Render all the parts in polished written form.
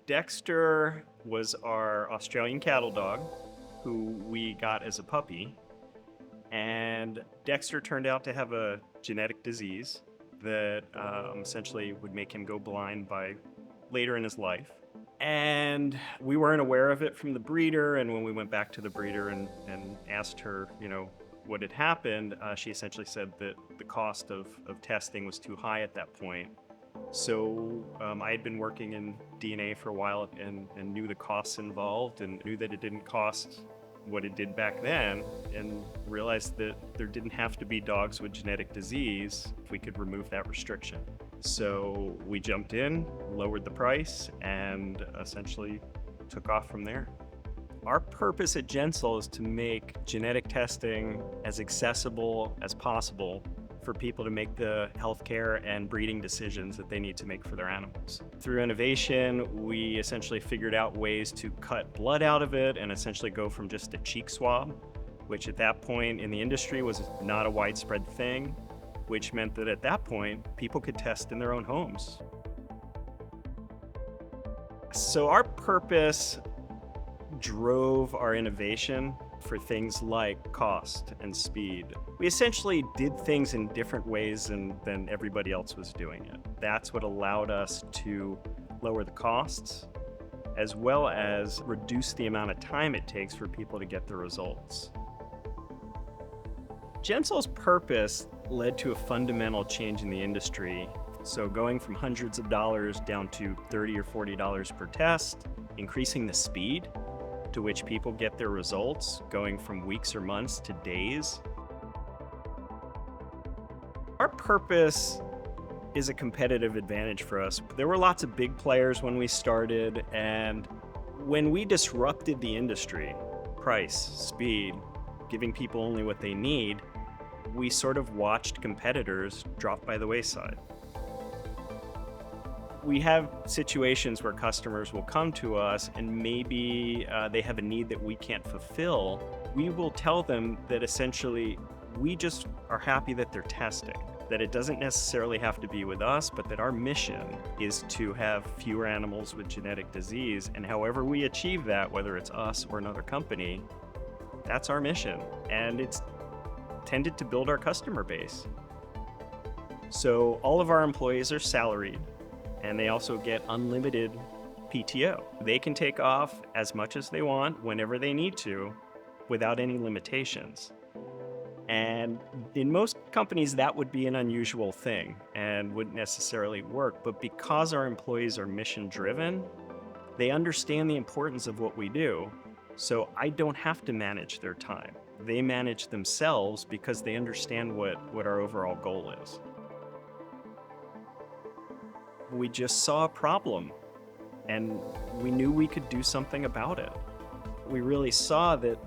Dexter was our Australian cattle dog who we got as a puppy. And Dexter turned out to have a genetic disease that essentially would make him go blind by later in his life. And we weren't aware of it from the breeder. And when we went back to the breeder and asked her, what had happened, she essentially said that the cost of testing was too high at that point. So I had been working in DNA for a while and knew the costs involved and knew that it didn't cost what it did back then, and realized that there didn't have to be dogs with genetic disease if we could remove that restriction. So we jumped in, lowered the price, and essentially took off from there. Our purpose at GenSol is to make genetic testing as accessible as possible for people to make the healthcare and breeding decisions that they need to make for their animals. Through innovation, we essentially figured out ways to cut blood out of it and essentially go from just a cheek swab, which at that point in the industry was not a widespread thing, which meant that at that point, people could test in their own homes. So our purpose drove our innovation for things like cost and speed. We essentially did things in different ways than everybody else was doing it. That's what allowed us to lower the costs, as well as reduce the amount of time it takes for people to get the results. GenSol's purpose led to a fundamental change in the industry. So going from hundreds of dollars down to $30 or $40 per test, increasing the speed to which people get their results, going from weeks or months to days. Our purpose is a competitive advantage for us. There were lots of big players when we started, and when we disrupted the industry, price, speed, giving people only what they need, we sort of watched competitors drop by the wayside. We have situations where customers will come to us and maybe they have a need that we can't fulfill. We will tell them that essentially we just are happy that they're testing, that it doesn't necessarily have to be with us, but that our mission is to have fewer animals with genetic disease. And however we achieve that, whether it's us or another company, that's our mission. And it's tended to build our customer base. So all of our employees are salaried, and they also get unlimited PTO. They can take off as much as they want whenever they need to without any limitations. And in most companies, that would be an unusual thing and wouldn't necessarily work. But because our employees are mission driven, they understand the importance of what we do. So I don't have to manage their time. They manage themselves because they understand what our overall goal is. We just saw a problem and we knew we could do something about it. We really saw that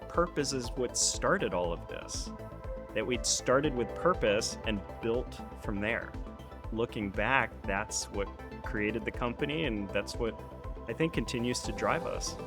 purpose is what started all of this, that we'd started with purpose and built from there. Looking back, that's what created the company, and that's what I think continues to drive us.